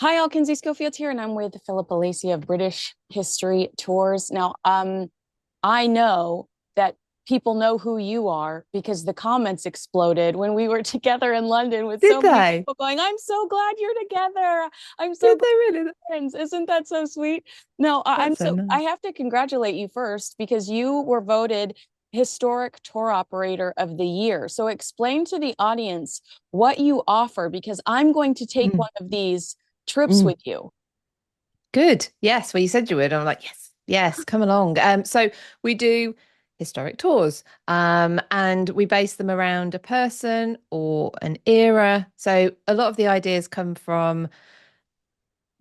Hi, all. Kinsey Schofield here, and I'm with Philippa Lacey of British History Tours. I know that people know who you are because the comments exploded when we were together in London with Did so many they? people going, "I'm so glad you're together. I'm so Did glad they really? we're friends." Isn't that so sweet? No, I'm That's so so I nice. have to congratulate you first because you were voted Historic Tour Operator of the Year. So explain to the audience what you offer because I'm going to take Mm, one of these trips mm. with you. Good. Yes. Well, you said you would. I'm like, yes, yes, come along. So we do historic tours, and we base them around a person or an era. So a lot of the ideas come from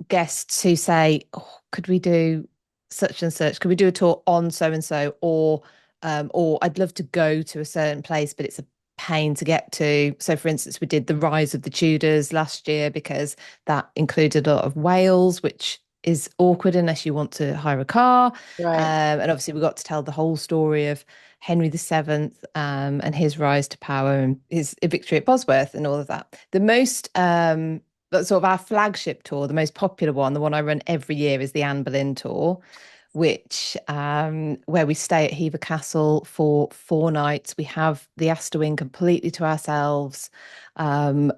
guests who say, "Oh, could we do such and such? Could we do a tour on so and so?" Or I'd love to go to a certain place, but it's a pain to get to. So, for instance, we did the rise of the Tudors last year because that included a lot of Wales, which is awkward unless you want to hire a car. Right. And obviously, we got to tell the whole story of Henry VII, and his rise to power and his victory at Bosworth and all of that. The most That's sort of our flagship tour, the most popular one, the one I run every year, is the Anne Boleyn tour, which where we stay at Hever Castle for 4 nights. We have the Astor Wing completely to ourselves.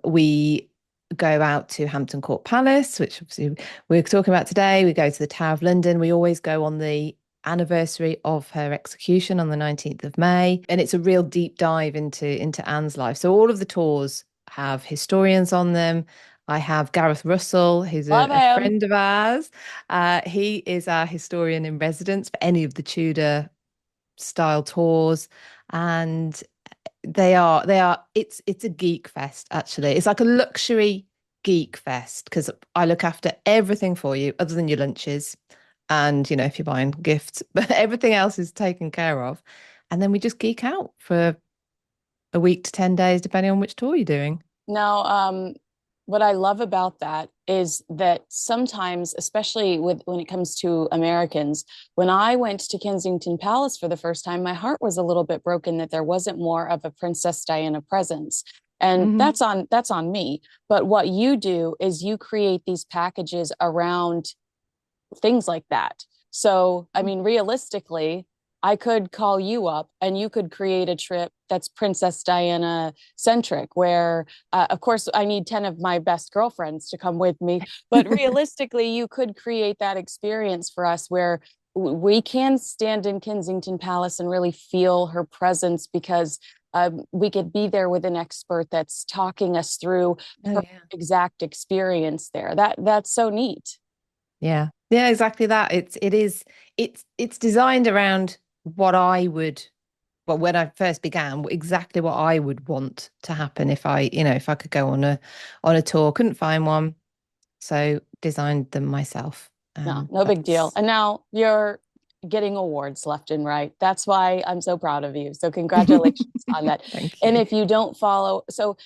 We go out to Hampton Court Palace, which obviously we're talking about today. We go to the Tower of London. We always go on the anniversary of her execution on the 19th of May. And it's a real deep dive into Anne's life. So all of the tours have historians on them. I have Gareth Russell, who's Love a him. friend of ours. He is our historian in residence for any of the Tudor style tours, and it's a geek fest actually. It's like a luxury geek fest because I look after everything for you other than your lunches and if you're buying gifts, but everything else is taken care of. And then we just geek out for a week to 10 days, depending on which tour you're doing. Now, what I love about that is that sometimes, especially when it comes to Americans, when I went to Kensington Palace for the first time, my heart was a little bit broken that there wasn't more of a Princess Diana presence. And Hmm. that's on me. But what you do is you create these packages around things like that. So, I mean, realistically, I could call you up and you could create a trip that's Princess Diana centric, where, of course, I need 10 of my best girlfriends to come with me. But realistically, you could create that experience for us where we can stand in Kensington Palace and really feel her presence because we could be there with an expert that's talking us through Oh her yeah. exact experience there. That's so neat. Yeah. Yeah, exactly that. It's designed around what I would, well, when I first began, exactly what I would want to happen if I could go on a tour. Couldn't find one, so designed them myself. No, no big deal. That's And now you're getting awards left and right. That's why I'm so proud of you. So congratulations on that. Thank And you. if you don't follow, so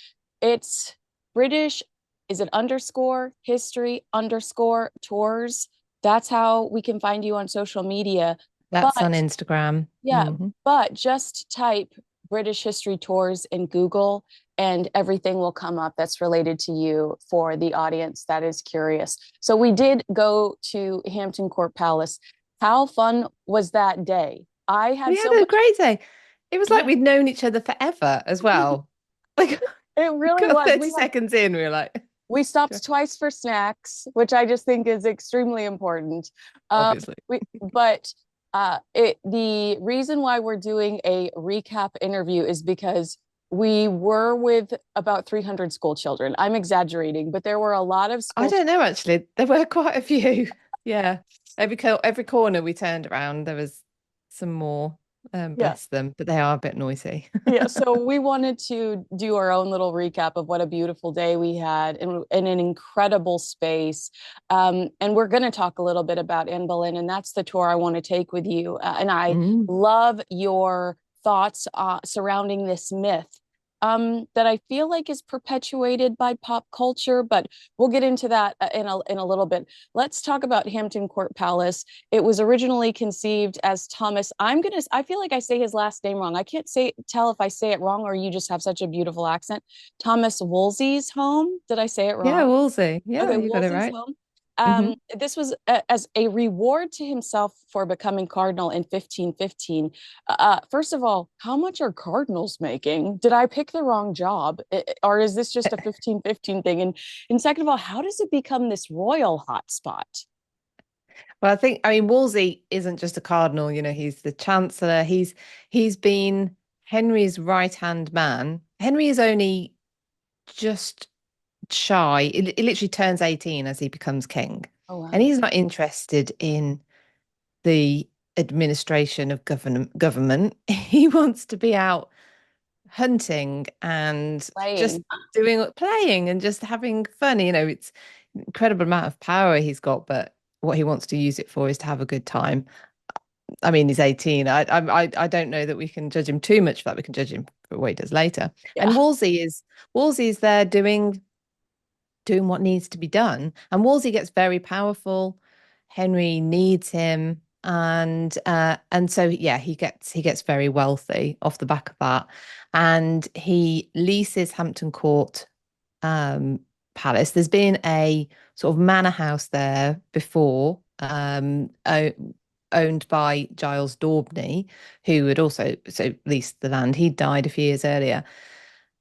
it's British, is it underscore history underscore tours? That's how we can find you on social media. That's on But Instagram. yeah, Hmm. but just type British History Tours in Google and everything will come up that's related to you for the audience that is curious. So we did go to Hampton Court Palace. How fun was that day? I We had had so a much, great day. It was like yeah, we'd known each other forever as well. Like it we really got was. 30 seconds in, we were like, We "Okay, stopped twice for snacks, which I just think is extremely important. Um, obviously." the reason why we're doing a recap interview is because we were with about 300 school children. I'm exaggerating, but there were a lot of I school. don't know actually. There were quite a few. Yeah. Every corner we turned around, there was some more. Yeah. Bless them, but they are a bit noisy. Yeah, so we wanted to do our own little recap of what a beautiful day we had in an incredible space. And we're going to talk a little bit about Anne Boleyn, and that's the tour I want to take with you. And I Mm. love your thoughts surrounding this myth. that I feel like is perpetuated by pop culture, but we'll get into that in a little bit. Let's talk about Hampton Court Palace. It was originally conceived as Thomas. I feel like I say his last name wrong. I can't tell if I say it wrong or you just have such a beautiful accent. Thomas Wolsey's home. Did I say it Yeah, wrong? Wolsey. Yeah, Okay, you got it Wolsey's right. home. Hmm. This was as a reward to himself for becoming cardinal in 1515. First of all, how much are cardinals making? Did I pick the wrong job? Or is this just a 1515 thing? And second of all, how does it become this royal hotspot? Well, I mean, Wolsey isn't just a cardinal, he's the chancellor. He's been Henry's right-hand man. Henry is only just shy. It literally turns 18 as he becomes king. Oh, And wow. he's not interested in the administration of government. He wants to be out hunting and just Playing. playing and just having fun. It's incredible amount of power he's got, but what he wants to use it for is to have a good time. I mean, he's 18. I don't know that we can judge him too much for that. We can judge him for what he does later. And Yeah. Wolsey's there doing what needs to be done. And Wolsey gets very powerful. Henry needs him, and so yeah, he gets very wealthy off the back of that, and he leases Hampton Court Palace. There's been a sort of manor house there before, owned by Giles Daubney, who had also leased the land. He died a few years earlier.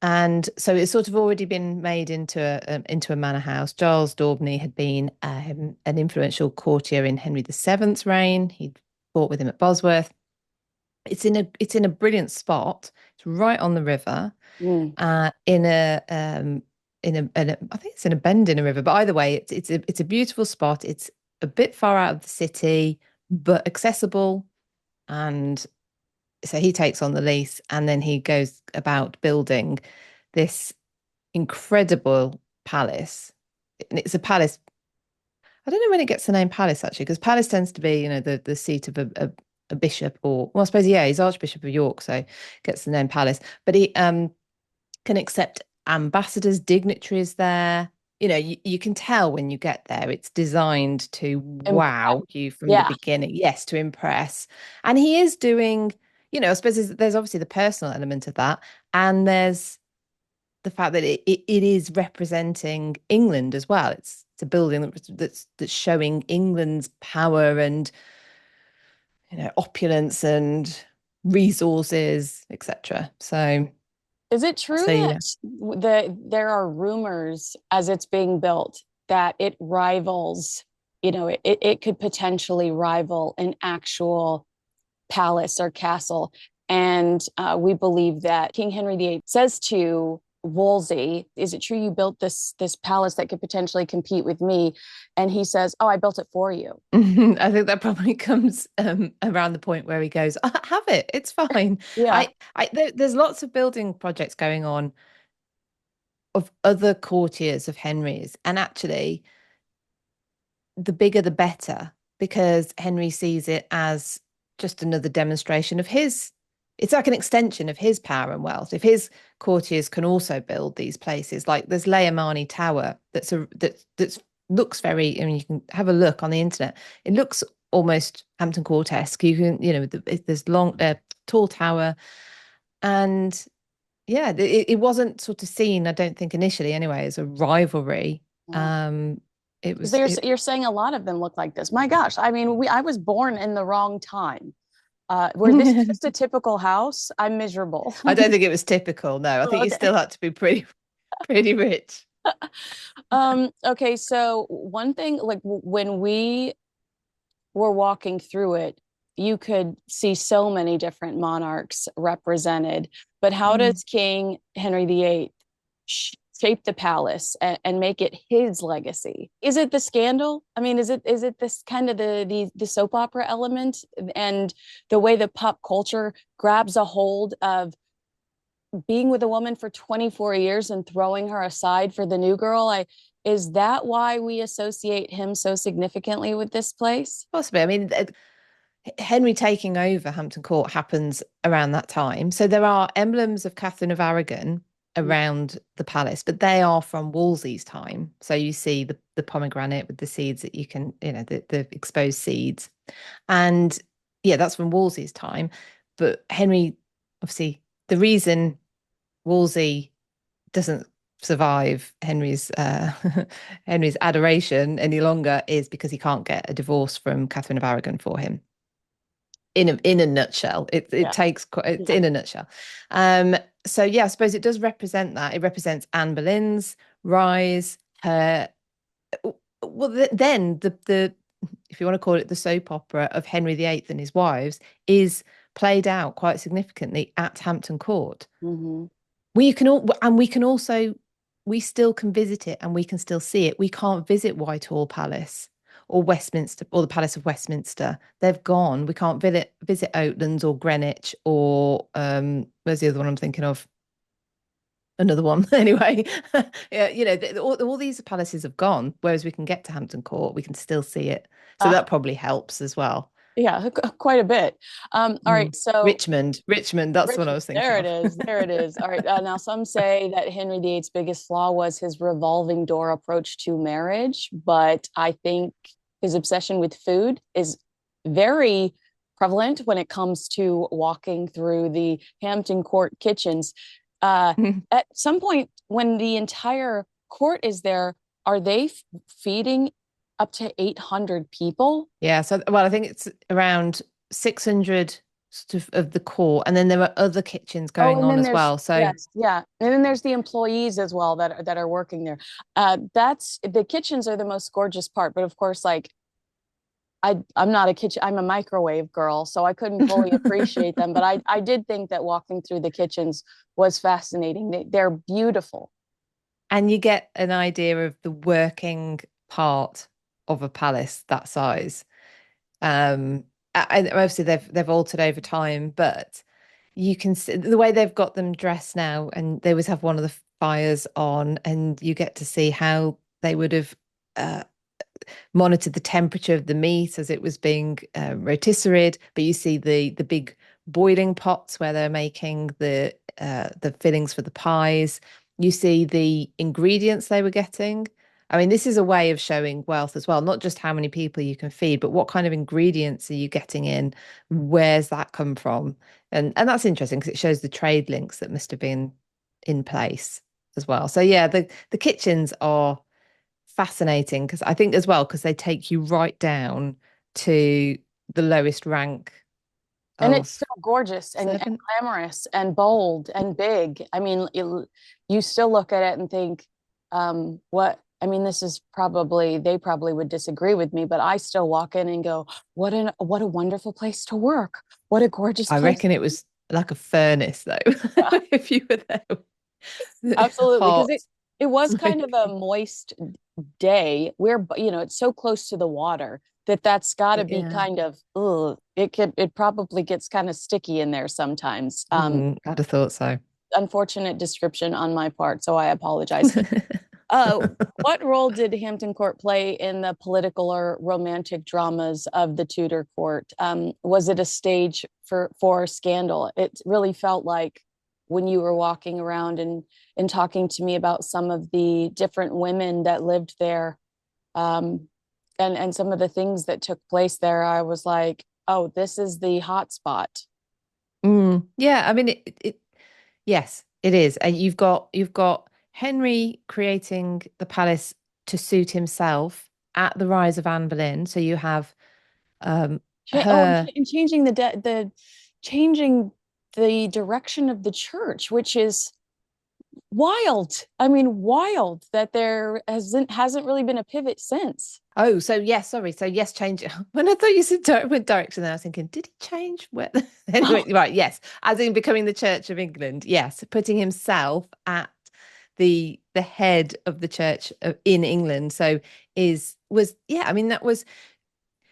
And so it's sort of already been made into a manor house. Giles Daubney had been an influential courtier in Henry VII's reign. He'd fought with him at Bosworth. It's in a brilliant spot. It's right on the river, Mm. in a I think it's in a bend in a river. But either way, it's a beautiful spot. It's a bit far out of the city, but accessible. And so he takes on the lease, and then he goes about building this incredible palace. And it's a palace. I don't know when it gets the name palace actually, because palace tends to be, the seat of a bishop, or well, I suppose yeah, he's Archbishop of York, so gets the name palace. But he can accept ambassadors, dignitaries there. You can tell when you get there, it's designed to Impressed. wow you from the Yeah. beginning. Yes, to impress. And he is doing, I suppose there's obviously the personal element of that. And there's the fact that it is representing England as well. It's a building that's showing England's power and, opulence and resources, etc. Is it true So that yeah. there are rumors as it's being built that it rivals, it could potentially rival an actual palace or castle? And we believe that King Henry VIII says to Wolsey, "Is it true you built this palace that could potentially compete with me?" And he says, "Oh, I built it for you." I think that probably comes around the point where he goes, "I have it. It's fine." Yeah. There's lots of building projects going on of other courtiers of Henry's, and actually, the bigger the better, because Henry sees it as just another demonstration of his. It's like an extension of his power and wealth. If his courtiers can also build these places, like there's Leomani Tower, that's looks very. I mean, you can have a look on the internet. It looks almost Hampton Court-esque. You can, there's long, tall tower, and yeah, it wasn't sort of seen, I don't think initially anyway, as a rivalry. Wow. Um, it Because was it you're saying a lot of them look like this. My gosh, I mean, I was born in the wrong time. Where this is just a typical house, I'm miserable. I don't think it was typical. No, I think Oh, you okay. still had to be pretty rich. Okay, so one thing, like when we were walking through it, you could see so many different monarchs represented. But how Mm. does King Henry VIII shape the palace and make it his legacy? Is it the scandal? I mean, is it this kind of the soap opera element and the way that pop culture grabs a hold of being with a woman for 24 years and throwing her aside for the new girl? Is that why we associate him so significantly with this place? Possibly. I mean, Henry taking over Hampton Court happens around that time. So there are emblems of Catherine of Aragon around the palace, but they are from Wolsey's time. So you see the pomegranate with the seeds that you can, the exposed seeds. And yeah, that's from Wolsey's time. But Henry, obviously, the reason Wolsey doesn't survive Henry's adoration any longer is because he can't get a divorce from Catherine of Aragon for him. In a nutshell, Yeah. it's Yeah. in a nutshell. So yeah, I suppose it does represent that. It represents Anne Boleyn's rise, her then the if you want to call it the soap opera of Henry VIII and his wives is played out quite significantly at Hampton Court. Mm-hmm. We can also we still can visit it and we can still see it. We can't visit Whitehall Palace or Westminster or the Palace of Westminster. They've gone. We can't visit Oatlands or Greenwich or where's the other one I'm thinking of? Another one anyway. Yeah, all these palaces have gone, whereas we can get to Hampton Court, we can still see it. So that probably helps as well. Yeah, quite a bit. All right, so Richmond, that's what I was thinking there it of. is. There it is. All right. Now, some say that Henry VIII's biggest flaw was his revolving door approach to marriage, but I think his obsession with food is very prevalent when it comes to walking through the Hampton Court kitchens. At some point, when the entire court is there, are they feeding up to 800 people? Yeah, so well, I think it's around 600 of the court, and then there are other kitchens Oh, going and on then as there's well. So yes, yeah, and then there's the employees as well that are working there. That's the kitchens are the most gorgeous part, but of course, like I'm not a kitchen, I'm a microwave girl, so I couldn't fully appreciate them. But I did think that walking through the kitchens was fascinating. They're beautiful. and you get an idea of the working part of a palace that size. And obviously they've altered over time, but you can see the way they've got them dressed now, and they always have one of the fires on, and you get to see how they would have uh, monitored the temperature of the meat as it was being rotisseried. But you see the big boiling pots where they're making the fillings for the pies. You see the ingredients they were getting. I mean, this is a way of showing wealth as well, not just how many people you can feed, but what kind of ingredients are you getting in? Where's that come from? And that's interesting because it shows the trade links that must have been in place as well. So yeah, the kitchens are fascinating because I think as well because they take you right down to the lowest rank And it's of still gorgeous and servant. glamorous and bold and big. I mean, you still look at it and think, what? I mean, this is probably they probably would disagree with me, but I still walk in and go, what a wonderful place to work. What a gorgeous I place. reckon it was like a furnace though, Yeah, if you were there. absolutely, because Hot, it was kind of smoky. a moist day. It's so close to the water that that's got to be Yeah. kind of, ugh, it probably gets kind of sticky in there sometimes. I'd have thought so. Unfortunate description on my part, so I apologize. What role did Hampton Court play in the political or romantic dramas of the Tudor court? Was it a stage for scandal? It really felt like when you were walking around and talking to me about some of the different women that lived there, um, and some of the things that took place there, I was like, oh, this is the hot spot. Yeah, I mean yes, it is. And you've got Henry creating the palace to suit himself at the rise of Anne Boleyn. So you have her. And changing the direction of the church, which is wild. I mean, wild that there hasn't really been a pivot since. Oh, so yes, sorry. So yes, change. When I thought you said went direction, then I was thinking, did he change where? Anyway, right, yes, as in becoming the Church of England. Yes, putting himself at the head of the church in England. So was yeah. I mean, that was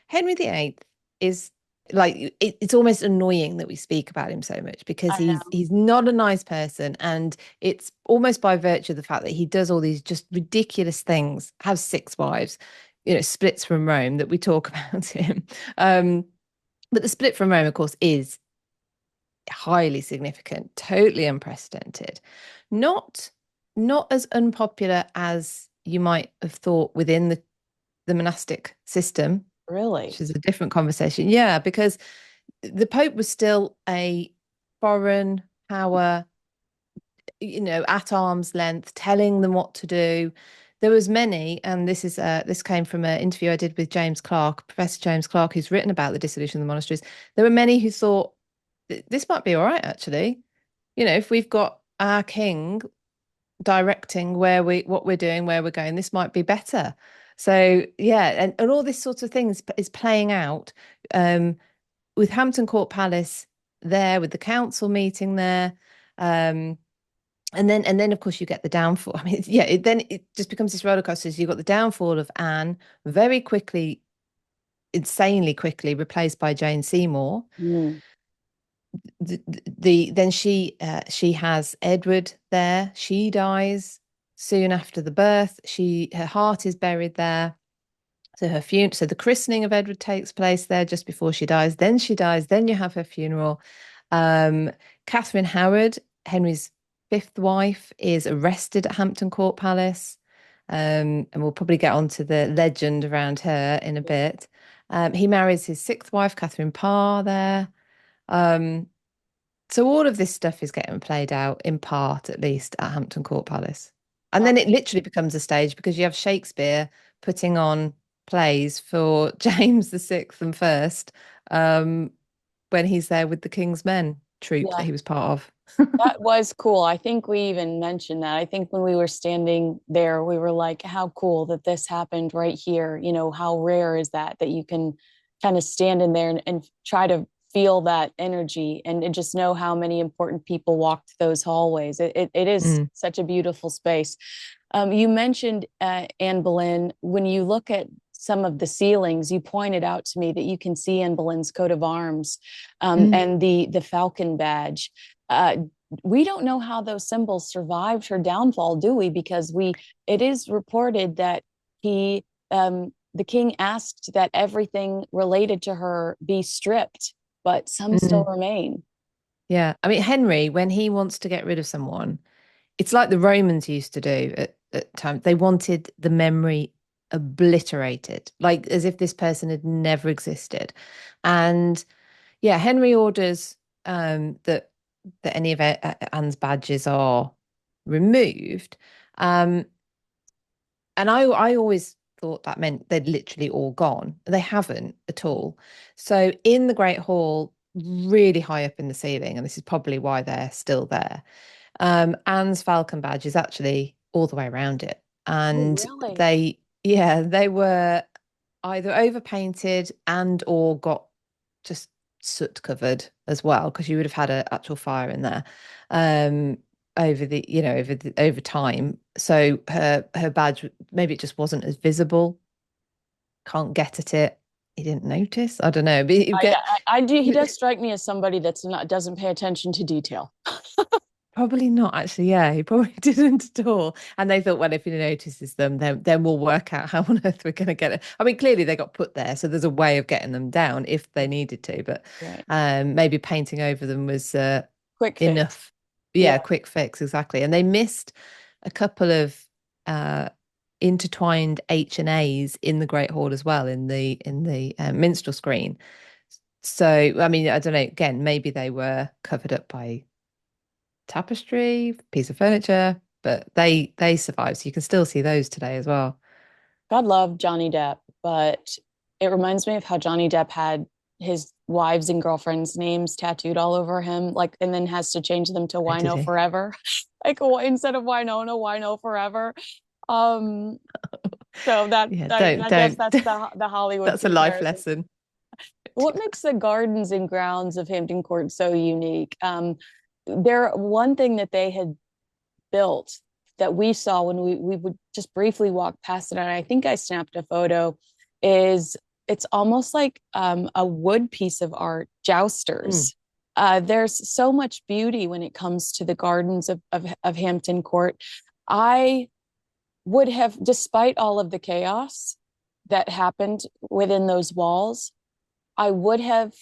Henry VIII is like it's almost annoying that we speak about him so much because I know. he's not a nice person, and it's almost by virtue of the fact that he does all these just ridiculous things, has six wives, splits from Rome that we talk about him. But the split from Rome, of course, is highly significant, totally unprecedented. Not not as unpopular as you might have thought within the monastic system, which Really? is a different conversation. Yeah, because the Pope was still a foreign power, at arm's length, telling them what to do. There was many, and this came from an interview I did with James Clark, Professor James Clark, who's written about the dissolution of the monasteries. There were many who thought this might be all right, actually. If we've got our king directing what we're doing, where we're going, this might be better. So yeah, and all this sort of thing is playing out with Hampton Court Palace there, with the council meeting there. Um, and then of course you get the downfall. I mean, yeah, then it just becomes this roller coaster. So you've got the downfall of Anne very quickly, insanely quickly replaced by Jane Seymour. Mm. Then she has Edward there. She dies soon after the birth. Her heart is buried there. So the christening of Edward takes place there just before she dies. Then she dies. Then you have her funeral. Um, Catherine Howard, Henry's fifth wife, is arrested at Hampton Court Palace. And we'll probably get onto the legend around her in a bit. He marries his sixth wife, Catherine Parr, there. Um, so all of this stuff is getting played out in part, at least, at Hampton Court Palace. And then it literally becomes a stage because you have Shakespeare putting on plays for James the Sixth and First when he's there with the King's Men troupe that Yeah. he was part of. That was cool. I think we even mentioned that. I think when we were standing there, we were like, how cool that this happened right here. How rare is that you can kind of stand in there and try to feel that energy and just know how many important people walked those hallways. It is Mm, such a beautiful space. You mentioned Anne Boleyn. When you look at some of the ceilings, you pointed out to me that you can see Anne Boleyn's coat of arms mm, and the falcon badge. We don't know how those symbols survived her downfall, do we? Because it is reported that the king asked that everything related to her be stripped, but some still mm. remain. Yeah. I mean, Henry, when he wants to get rid of someone, it's like the Romans used to do at times. They wanted the memory obliterated, like as if this person had never existed. And yeah, Henry orders that any of Anne's badges are removed. Um, and I always thought that meant they'd literally all gone. They haven't at all. So in the Great Hall, really high up in the ceiling, and this is probably why they're still there. Anne's falcon badge is actually all the way around it. Oh, And really? they were either overpainted and or got just soot covered as well, because you would have had an actual fire in there um over time. So her badge, maybe it just wasn't as visible. Can't get at it. He didn't notice. I don't know. But you get I do. He does strike me as somebody that's not doesn't pay attention to detail. Probably not, actually. Yeah, he probably didn't at all. And they thought, well, if he notices them, then we'll work out how on earth we're going to get it. I mean, clearly they got put there, so there's a way of getting them down if they needed to. But Right. maybe painting over them was Quick fix. enough. Yeah. Yeah, quick fix, exactly. And they missed a couple of intertwined H and A's in the Great Hall as well, in the minstrel screen. So, I mean, I don't know. Again, maybe they were covered up by tapestry, piece of furniture, but they survive. So you can still see those today as well. God love Johnny Depp, but it reminds me of how Johnny Depp had his wives and girlfriends' names tattooed all over him, like, and then has to change them to Oh, did Wino he? Forever, like instead of Winona, Wino Forever. Um, so that Yeah, I guess don't. that's the Hollywood That's a life comparison. lesson. What makes the gardens and grounds of Hampton Court so unique? There, one thing that they had built that we saw when we would just briefly walk past it, and I think I snapped a photo, is it's almost like a wood piece of art, Mm, jousters. There's so much beauty when it comes to the gardens of Hampton Court. I would have, despite all of the chaos that happened within those walls, I would have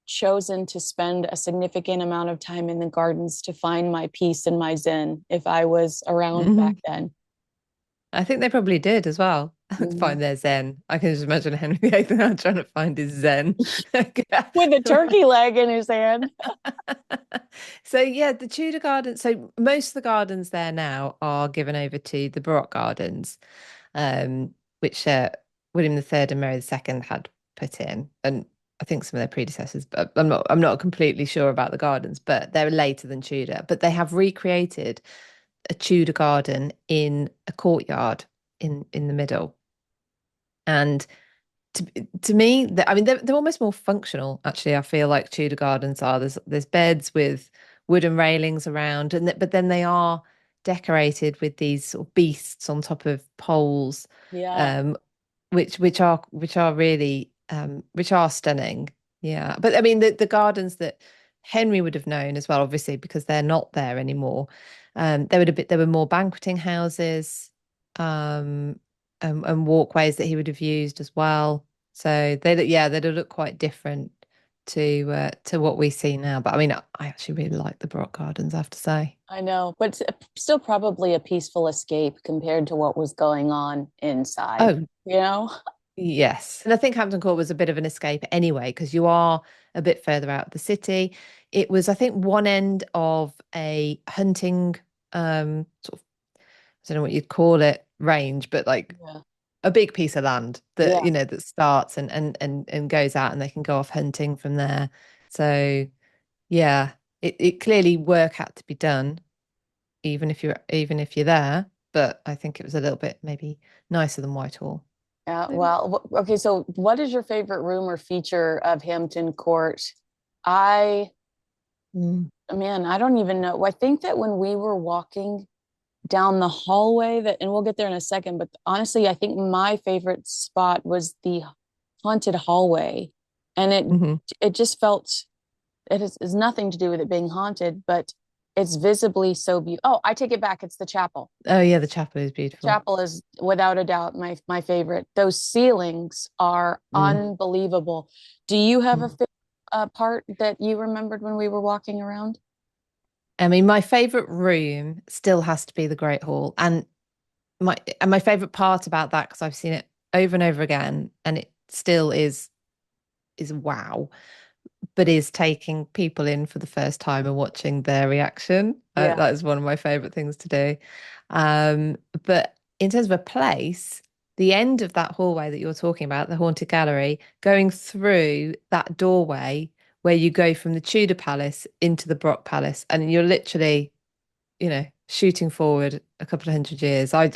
chosen to spend a significant amount of time in the gardens to find my peace and my zen if I was around back Mhm. then. I think they probably did as well. Mhm. Find their zen. I can just imagine Henry VIII now trying to find his zen. With a turkey leg in his hand. So yeah, the Tudor gardens. So most of the gardens there now are given over to the Baroque gardens, which William III and Mary II had put in, and I think some of their predecessors. But I'm not completely sure about the gardens, but they're later than Tudor. But they have recreated a Tudor garden in a courtyard in the middle, and to to me, I mean, they're almost more functional. Actually, I feel like Tudor gardens are. There's beds with wooden railings around, but then they are decorated with these sort of beasts on top of poles, Yeah. um, which are really which are stunning. Yeah, but I mean the gardens that Henry would have known as well, obviously, because they're not there anymore. There were more banqueting houses. And walkways that he would have used as well. So they'd look quite different to what we see now. But I mean, I actually really like the Baroque gardens, I have to say. I know, but still probably a peaceful escape compared to what was going on inside, Oh, you know? yes. And I think Hampton Court was a bit of an escape anyway, because you are a bit further out of the city. It was, I think, one end of a hunting sort of, I don't know what you'd call it, range, but like Yeah. a big piece of land that Yeah. that starts and goes out, and they can go off hunting from there. So yeah, it clearly work had to be done, even if you're there. But I think it was a little bit maybe nicer than Whitehall, Yeah. maybe. Well, okay. So, what is your favorite room or feature of Hampton Court? I, Mm. man, I don't even know. I think that when we were walking down the hallway, that, and we'll get there in a second, but honestly, I think my favorite spot was the haunted hallway. And Hmm. it just felt, has nothing to do with it being haunted, but it's visibly so beautiful. Oh, I take it back. It's the chapel. Oh yeah, the chapel is The beautiful. chapel is without a doubt my favorite. Those ceilings are Mm. unbelievable. Do you have a Mm. part that you remembered when we were walking around? I mean, my favorite room still has to be the Great Hall, and my favorite part about that, because I've seen it over and over again, and it still is wow, but is taking people in for the first time and watching their reaction. Yeah. That is one of my favorite things to do. But in terms of a place, the end of that hallway that you're talking about, the haunted gallery, going through that doorway where you go from the Tudor Palace into the Brock Palace, and you're literally, shooting forward a couple of hundred years. I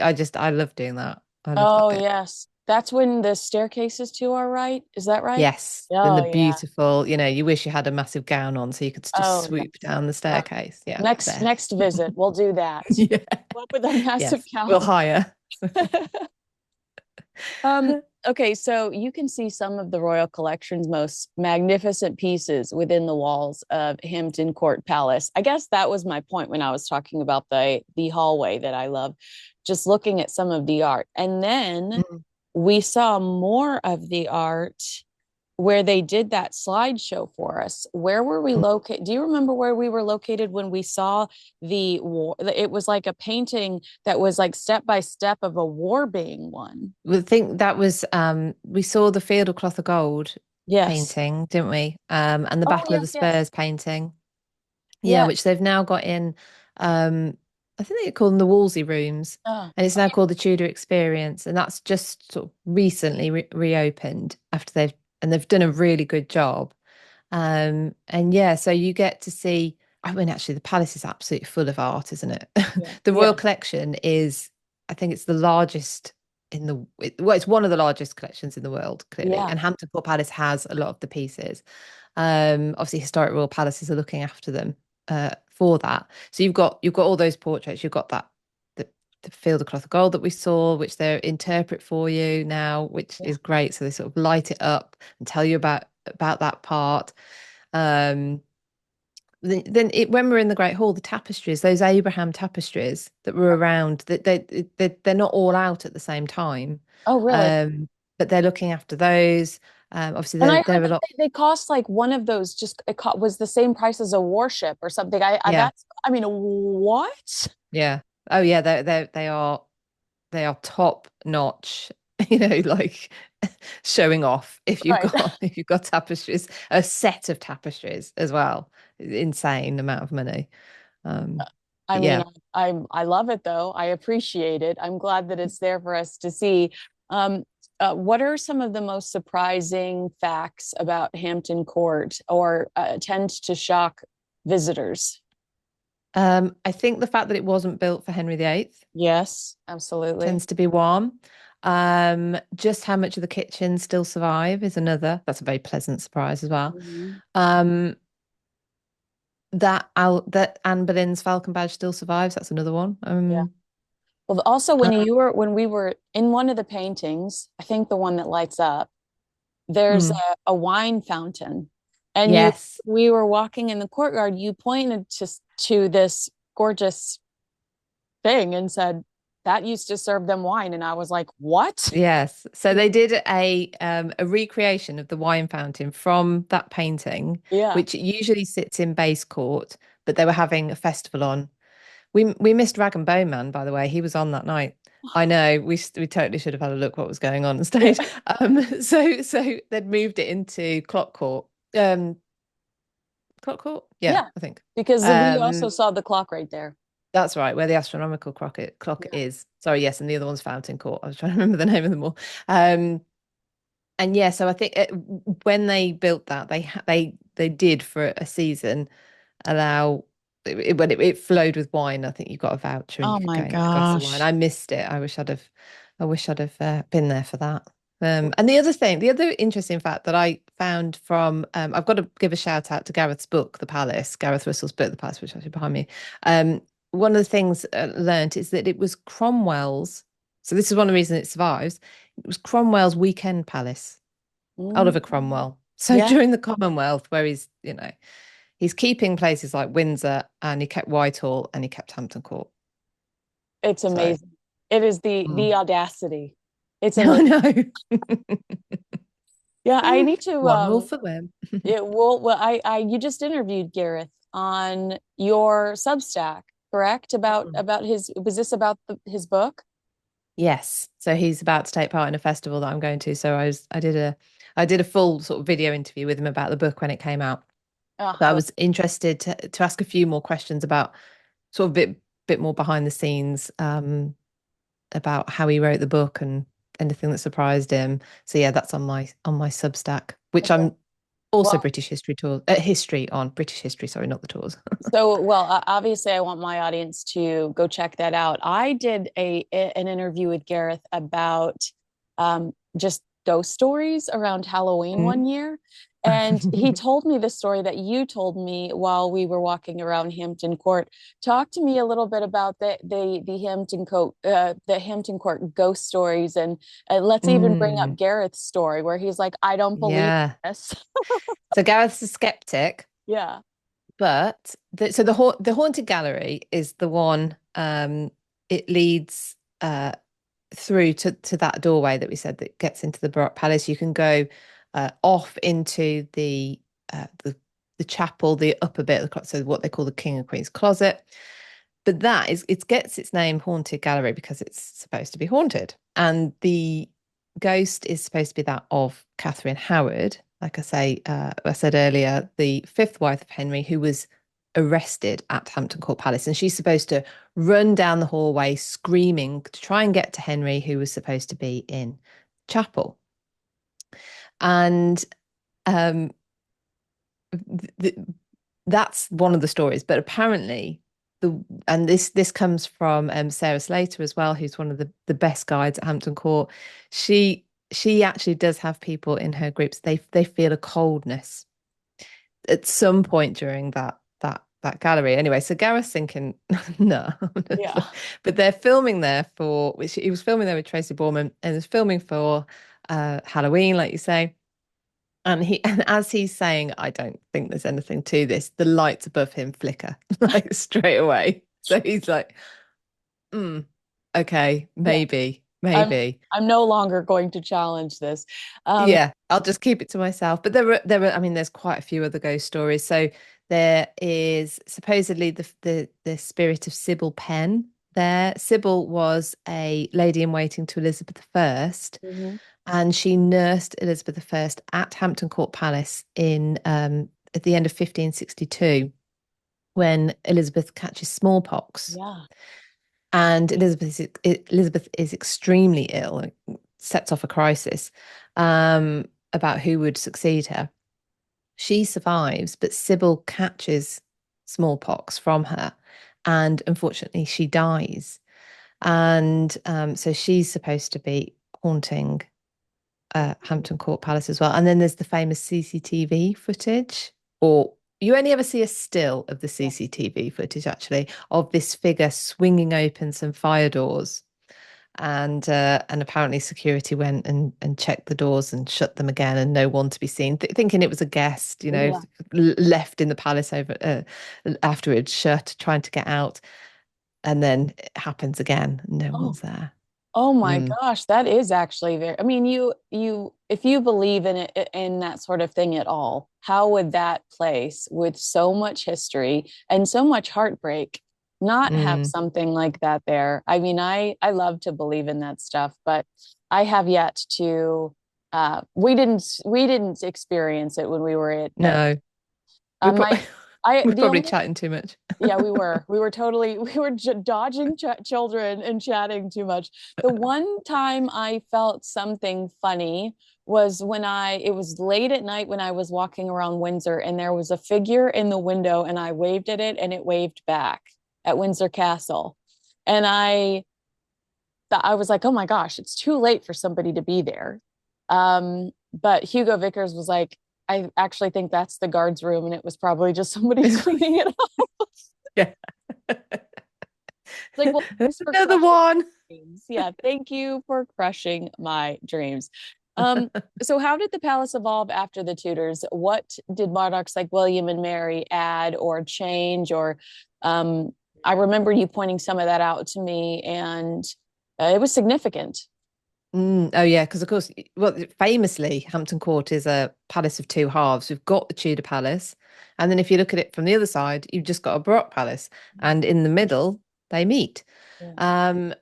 love doing that. I love that Oh, bit. yes. That's when the staircases to our right. Is that right? Yes, then the Oh, yeah. beautiful, you wish you had a massive gown on so you could just Oh, swoop yes. down the Uh, staircase. Yeah, there. next visit, we'll do that. Yeah. Go up with a massive Yes, we'll gown. hire. Okay, so you can see some of the Royal Collection's most magnificent pieces within the walls of Hampton Court Palace. I guess that was my point when I was talking about the hallway that I love, just looking at some of the art. And then Mm. we saw more of the art where they did that slideshow for us. Where were we located? Do you remember where we were located when we saw the war? It was like a painting that was like step by step of a war being won. We think that was we saw the Field of Cloth of Gold Yes. painting, didn't we? And the Oh, Battle of the yes, yes. Spurs painting. Yeah, Yeah. which they've now got in I think they call them the Wolsey rooms, Oh, and it's now called the Tudor Experience, and that's just sort of recently reopened after they've done a really good job. And yeah, so you get to see, I mean, actually the palace is absolutely full of art, isn't it? yeah. The Royal Yeah. Collection is, I think it's the largest well, it's one of the largest collections in the world, clearly. Yeah. And Hampton Court Palace has a lot of the pieces. Obviously historic royal palaces are looking after them for that. So you've got all those portraits, you've got the Field of Cloth of Gold that we saw, which they interpret for you now, which Yeah. is great. So they sort of light it up and tell you about that part. Um, when we're in the Great Hall, the tapestries, those Abraham tapestries that were around, that they're not all out at the same time, Oh, really? um, but they're looking after those. Obviously, And I there heard are a that lot. they cost like one of those just was the same price as a warship or something. I Yeah, that's I mean, what? yeah. Oh, yeah. They are top notch. Like showing off Right. if you've got tapestries, a set of tapestries as well. Insane amount of money. I But mean, yeah. I love it though. I appreciate it. I'm glad that it's there for us to see. Um, what are some of the most surprising facts about Hampton Court or tend to shock visitors? I think the fact that it wasn't built for Henry VIII Yes, absolutely. tends to be one. Just how much of the kitchen still survive is another. That's a very pleasant surprise as well. Mhm. Um, that Anne Boleyn's Falcon badge still survives. That's another one. Yeah. Well, also Uh, when we were in one of the paintings, I think the one that lights up, there's mm, a wine fountain, and yes. we were walking in the courtyard. You pointed to this gorgeous thing and said that used to serve them wine, and I was like, what? Yes. So they did a recreation of the wine fountain from that painting, Yeah. which usually sits in base court, but they were having a festival on. We missed Rag and Bone Man, by the way. He was on that night. I know we totally should have had a look what was going on Yeah. stage. So they'd moved it into Clock Court. Clock Court? Yeah, Yeah, I think. because we also Um, saw the clock right there. that's right, where the astronomical clock Yeah. is. Sorry, yes, and the other one's Fountain Court. I was trying to remember the name of them all. Um, and yeah, so I think when they built that, they did for a season allow when it flowed with wine. I think you got a voucher and Oh you could my go and get a glass of wine. gosh. I missed it. I wish I'd have been there for that. And the other interesting fact that I found from, I've got to give a shout out to Gareth's book, The Palace, Gareth Russell's book, The Palace, which is actually behind me. Um, One of the things learned is that it was Cromwell's. So this is one of the reasons it survives. It was Cromwell's weekend palace. Mm. Oliver Cromwell. So Yeah, during the Commonwealth, where he's keeping places like Windsor and he kept Whitehall and he kept Hampton Court. it's So amazing. It is the mm. audacity. It's I amazing. know. Yeah, I need to One rule for them. it will well I you just interviewed Gareth on your Substack, correct? About his was this about his book? Yes. So he's about to take part in a festival that I'm going to. So I did a full sort of video interview with him about the book when it came out. But I Oh, was interested to ask a few more questions about sort of bit more behind the scenes, about how he wrote the book and anything that surprised him. So yeah, that's on my Substack, which okay. I'm also Well, British history tour history on British history, sorry, not the tours. obviously I want my audience to go check that out. I did an interview with Gareth about just ghost stories around Halloween one Mm. year. And he told me the story that you told me while we were walking around Hampton Court. Talk to me a little bit about the Hampton Court ghost stories, and let's even bring up Mm. Gareth's story where he's like, I don't believe Yeah. this. So Gareth's a skeptic, Yeah. but the haunted gallery is the one. It leads through to that doorway that we said that gets into the Baroque Palace. You can go off into the chapel, the upper bit, so what they call the King and Queen's closet. But it gets its name Haunted Gallery because it's supposed to be haunted, and the ghost is supposed to be that of Catherine Howard. Like I said earlier, the fifth wife of Henry, who was arrested at Hampton Court Palace, and she's supposed to run down the hallway screaming to try and get to Henry, who was supposed to be in chapel. And um, th that's one of the stories. But apparently, this comes from Sarah Slater as well, who's one of the best guides at Hampton Court. She actually does have people in her groups. They feel a coldness at some point during that gallery. Anyway, so Gareth's thinking, no, Yeah. but they're filming there for which he was filming there with Tracy Borman and was filming for Halloween, like you say. And as he's saying, I don't think there's anything to this, the lights above him flicker like straight away. So he's like, okay, Yeah. maybe. I'm maybe. I'm no longer going to challenge this. Um, Yeah, I'll just keep it to myself. But I mean, there's quite a few other ghost stories. So there is supposedly the spirit of Sybil Penn there. Sybil was a lady in waiting to Elizabeth I, mhm. and she nursed Elizabeth I at Hampton Court Palace in at the end of 1562 when Elizabeth catches smallpox. Yeah. And Elizabeth is extremely ill, it sets off a crisis about who would succeed her. She survives, but Sybil catches smallpox from her, and unfortunately, she dies. And so she's supposed to be haunting Hampton Court Palace as well. And then there's the famous CCTV footage, or you only ever see a still of the CCTV footage actually of this figure swinging open some fire doors. And apparently security went and checked the doors and shut them again, and no one to be seen, thinking it was a guest, Yeah. left in the palace over afterwards, shut, trying to get out, and then it happens again, no Oh, one's there. oh my Mm. gosh, that is actually very, I mean, if you believe in it, in that sort of thing at all, how would that place with so much history and so much heartbreak not have Mm. something like that there? I mean, I love to believe in that stuff, but I have yet to, we didn't experience it when we were at No, we my, probably we're the probably only chatting too much. yeah, we were totally, we were dodging children and chatting too much. The one time I felt something funny was when it was late at night when I was walking around Windsor and there was a figure in the window and I waved at it and it waved back at Windsor Castle. And I was like, oh my gosh, it's too late for somebody to be there. But Hugo Vickers was like, I actually think that's the guard's room, and it was probably just somebody cleaning it up. Yeah. It's like, well, There's thanks for another crushing one. my dreams. Yeah, thank you for crushing my dreams. Um, so how did the palace evolve after the Tudors? What did monarchs like William and Mary add or change? Or um, I remember you pointing some of that out to me, and it was significant. Oh yeah, because of course, well, famously, Hampton Court is a palace of two halves. We've got the Tudor Palace, and then if you look at it from the other side, you've just got a Baroque Palace, and in the middle they meet. Yeah. Um,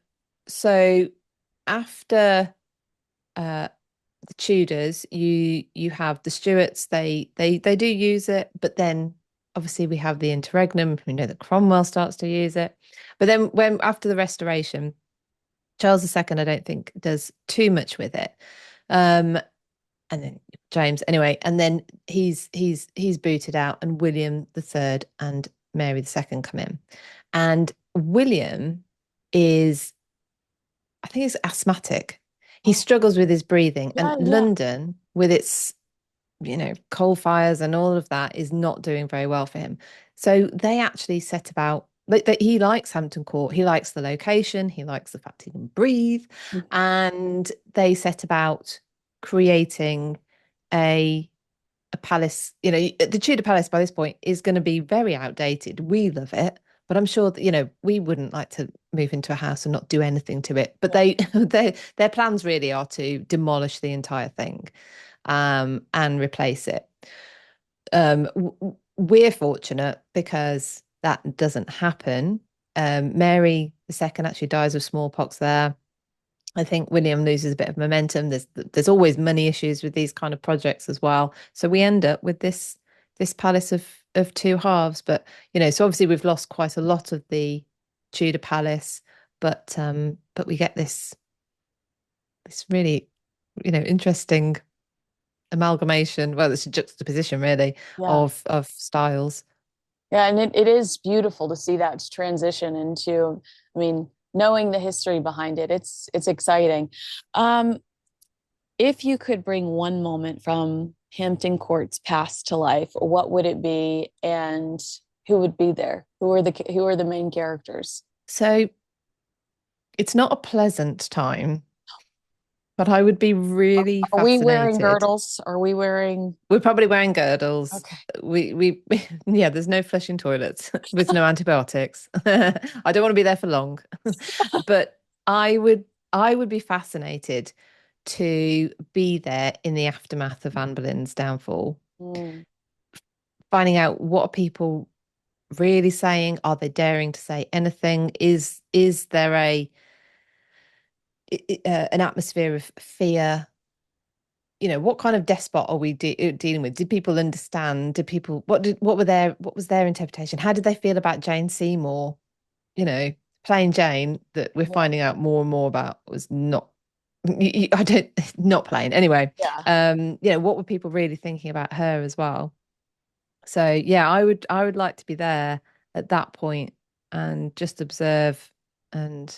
so after uh, the Tudors, you have the Stuarts. They do use it, but then obviously we have the interregnum. We know that Cromwell starts to use it, but then when after the Restoration. Charles II, I don't think, does too much with it. And then James, anyway, and then he's booted out, and William III and Mary II come in. And William is, I think he's asthmatic. He Oh, struggles with his breathing, and yeah, yeah. London, with its coal fires and all of that, is not doing very well for him. So they actually set about, he likes Hampton Court, he likes the location, he likes the fact he can breathe, and they set about creating a a palace. The Tudor Palace by this point is going to be very outdated. We love it, but I'm sure that we wouldn't like to move into a house and not do anything to it. But Yeah. their plans really are to demolish the entire thing and replace it. We're fortunate because that doesn't happen. Mary II actually dies of smallpox there. I think William loses a bit of momentum. There's always money issues with these kind of projects as well. So we end up with this palace of two halves. But so obviously we've lost quite a lot of the Tudor palace, but we get this really interesting amalgamation. Well, it's a juxtaposition really Yeah. of styles. Yeah, and it is beautiful to see that transition into, I mean, knowing the history behind it, it's exciting. Um, if you could bring one moment from Hampton Court's past to life, what would it be, and who would be there? Who are the main characters? So it's not a pleasant time, but I would be really Are we wearing fascinated. girdles? Are we wearing? We're probably wearing girdles. Okay. We yeah, there's no flushing toilets with no antibiotics. I don't want to be there for long. But I would I would be fascinated to be there in the aftermath of Anne Boleyn's downfall, Mm. finding out what are people really saying. Are they daring to say anything? Is there an atmosphere of fear? What kind of despot are we dealing with? Did people understand? Did people what was their interpretation? How did they feel about Jane Seymour? You know, plain Jane that we're Yeah. finding out more and more about was not. I don't not plain anyway. Yeah. What were people really thinking about her as well? So yeah, I would like to be there at that point and just observe and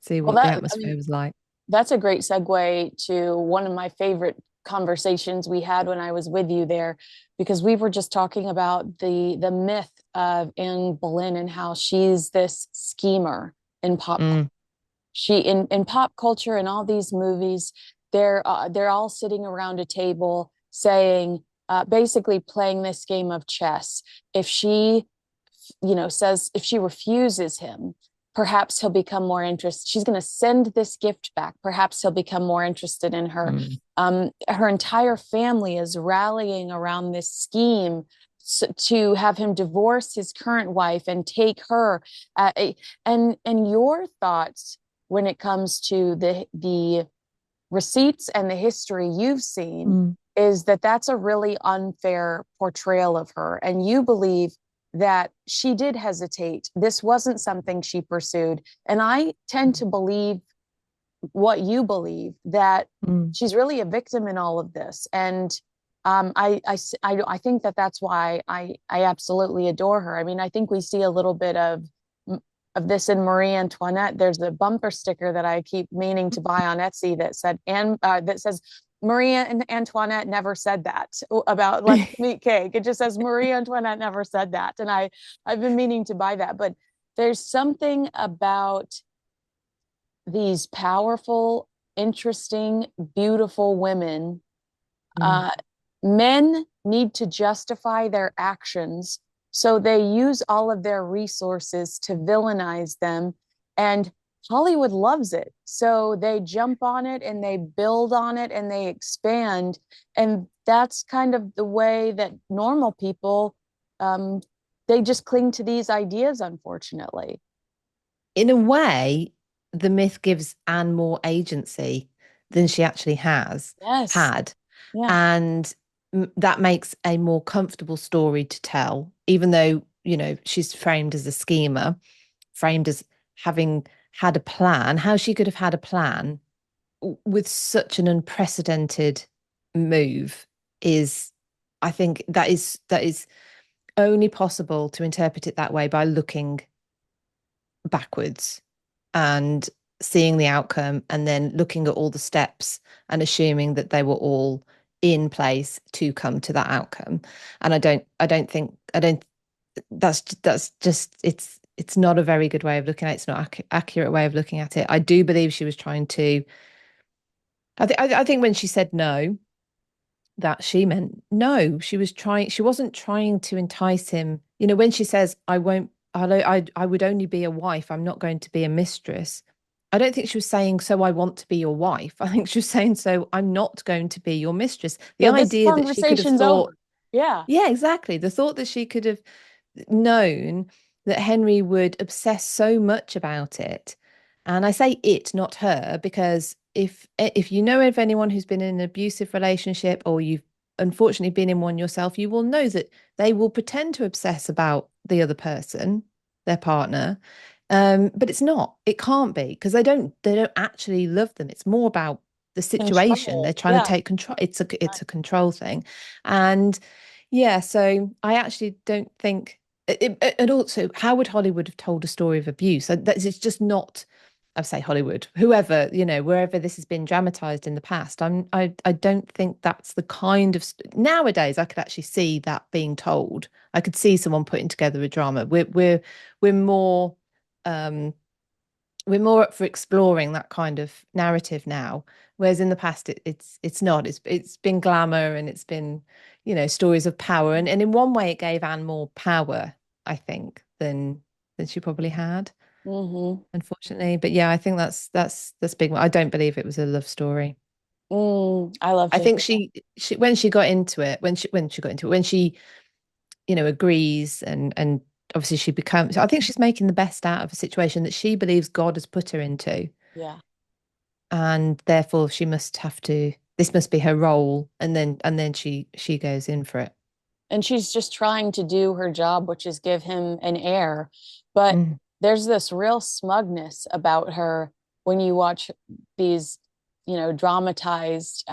see Well, what the that, I atmosphere mean, was like. that's a great segue to one of my favorite conversations we had when I was with you there, because we were just talking about the myth of Anne Boleyn and how she's this schemer in pop. Mm, She in pop culture and all these movies, they're all sitting around a table saying, basically playing this game of chess. If she, says if she refuses him, perhaps he'll become more interested. She's going to send this gift back. Perhaps he'll become more interested in her. mm, Her entire family is rallying around this scheme to have him divorce his current wife and take her. And your thoughts when it comes to the receipts and the history you've seen mm. is that that's a really unfair portrayal of her. And you believe that she did hesitate. This wasn't something she pursued. And I tend to believe what you believe, that Mm. she's really a victim in all of this. And I think that that's why I absolutely adore her. I mean, I think we see a little bit of this in Marie Antoinette. There's a bumper sticker that I keep meaning to buy on Etsy that says Marie Antoinette never said that about let's eat cake. It just says Marie Antoinette never said that, and I've been meaning to buy that. But there's something about these powerful, interesting, beautiful women. Mm. uh, Men need to justify their actions, so they use all of their resources to villainize them. And Hollywood loves it. So they jump on it and they build on it and they expand. And that's kind of the way that normal people, um, they just cling to these ideas, unfortunately. In a way, the myth gives Anne more agency than she actually has Yes. had. Yeah. And that makes a more comfortable story to tell, even though, she's framed as a schemer, framed as having had a plan. How she could have had a plan with such an unprecedented move is, I think that is only possible to interpret it that way by looking backwards and seeing the outcome and then looking at all the steps and assuming that they were all in place to come to that outcome. And I don't that's just it's not a very good way of looking at it. It's not accurate way of looking at it. I do believe she was trying to I think when she said no, that she meant no. She wasn't trying to entice him. When she says, I would only be a wife, I'm not going to be a mistress. I don't think she was saying, so I want to be your wife. I think she was saying, so I'm not going to be your mistress. The So this idea that she could have conversation's over. thought, Yeah. yeah, exactly. The thought that she could have known that Henry would obsess so much about it. And I say it, not her, because if you know of anyone who's been in an abusive relationship or you've unfortunately been in one yourself, you will know that they will pretend to obsess about the other person, their partner. But it's not, it can't be because they don't actually love them. It's more about the situation. They're Control. trying to Yeah. take control. It's a control thing. And yeah, so I actually don't think and also, how would Hollywood have told a story of abuse? It's just not. I say Hollywood, whoever, wherever this has been dramatized in the past. I don't think that's the kind of nowadays I could actually see that being told. I could see someone putting together a drama. We're more um we're more up for exploring that kind of narrative now, whereas in the past it's not. It's been glamour and it's been, stories of power, and in one way it gave Anne more power, I think, than she probably had. Hmm. unfortunately. But yeah, I think that's big. I don't believe it was a love story. I love I to hear think she when she got into it, when she, agrees and obviously she becomes, I think she's making the best out of a situation that she believes God has put her into. that. Yeah. And therefore she must have to, this must be her role. And then she goes in for it. And she's just trying to do her job, which is give him an heir. But Mm. there's this real smugness about her when you watch these, dramatized,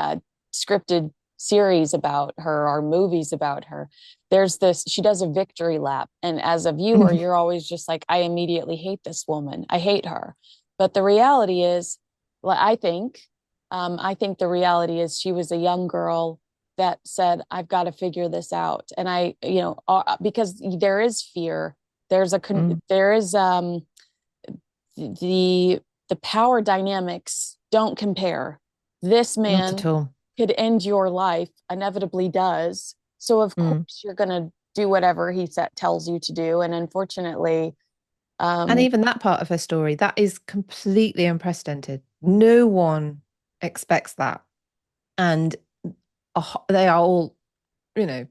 scripted series about her or movies about her. There's this, she does a victory lap. And as a viewer, you're always just like, I immediately hate this woman. I hate her. But the reality is, well, I think the reality is she was a young girl that said, I've got to figure this out. And because there is fear, Mm. there is the the power dynamics don't compare. This Not at man all. could end your life, inevitably does. So of Mm. course you're going to do whatever tells you to do. And unfortunately, And um, even that part of her story, that is completely unprecedented. No one expects that. And they are all, you know,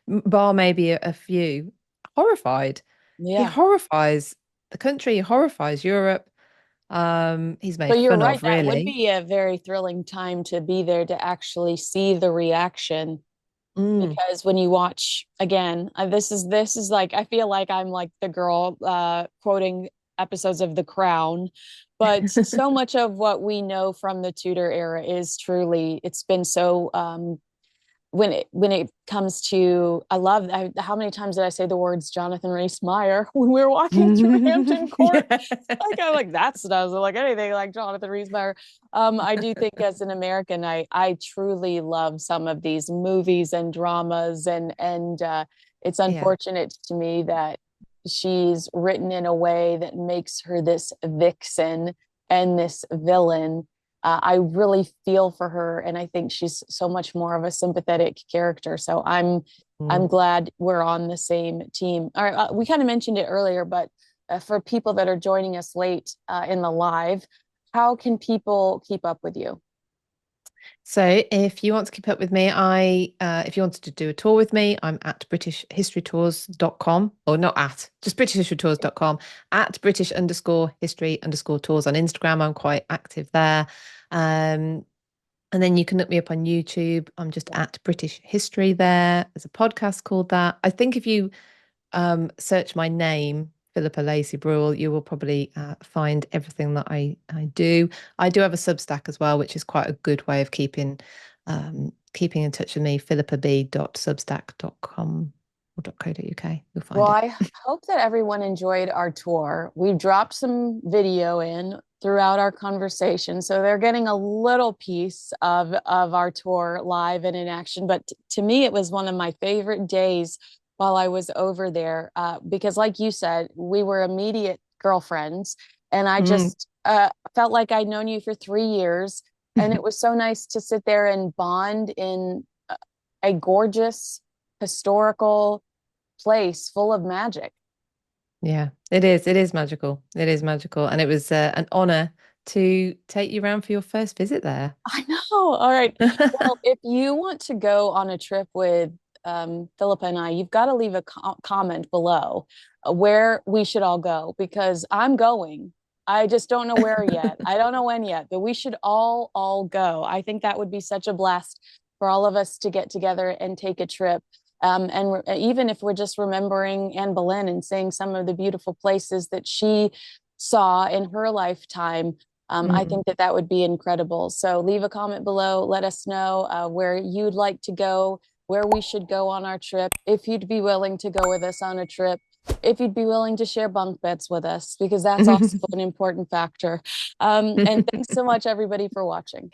bar maybe a few, horrified. He yeah. horrifies the country, he horrifies Europe. He's So made you're fun right. of, That would really. be a very thrilling time to be there to actually see the reaction. Mm. Because when you watch again, this is like I feel like I'm like the girl quoting episodes of The Crown, but so much of what we know from the Tudor era is truly it's been so when it comes to how many times did I say the words Jonathan Rhys Meyer when we were walking through Hampton Court? Yeah. Like I'm like that doesn't like anything like Jonathan Rhys Meyer. I do think as an American, I truly love some of these movies and dramas, and it's Yeah. unfortunate to me that she's written in a way that makes her this vixen and this villain. I really feel for her, and I think she's so much more of a sympathetic character. So I'm Mm. glad we're on the same team. All right, we kind of mentioned it earlier, but for people that are joining us late in the live, how can people keep up with you? So if you want to keep up with me, if you wanted to do a tour with me, I'm at britishhistorytours.com, or not at, just britishhistorytours.com, at British_history_tours on Instagram. I'm quite active there. Um, and then you can look me up on YouTube. I'm just Yeah. at British History there. There's a podcast called that. I think if you search my name, Philippa Lacey Brule, you will probably find everything that I do. I do have a Substack as well, which is quite a good way of keeping in touch with me. philippab.substack.com or .co.uk. You'll Well, find it. I hope that everyone enjoyed our tour. We dropped some video in throughout our conversation, so they're getting a little piece of our tour live and in action. But to me, it was one of my favorite days while I was over there because, like you said, we were immediate girlfriends, and I Mm. just felt like I'd known you for 3 years, and it was so nice to sit there and bond in a gorgeous historical place full of magic. Yeah, it is. It is magical. It is magical. And it was an honor to take you around for your first visit there. I know. All right. Well, if you want to go on a trip with Philippa and I, you've got to leave a comment below where we should all go because I'm going. I just don't know where yet. I don't know when yet, but we should all go. I think that would be such a blast for all of us to get together and take a trip. And even if we're just remembering Anne Boleyn and seeing some of the beautiful places that she saw in her lifetime, I Mm. think that that would be incredible. So leave a comment below. Let us know where you'd like to go, where we should go on our trip, if you'd be willing to go with us on a trip, if you'd be willing to share bunk beds with us, because that's also an important factor. And thanks so much, everybody, for watching.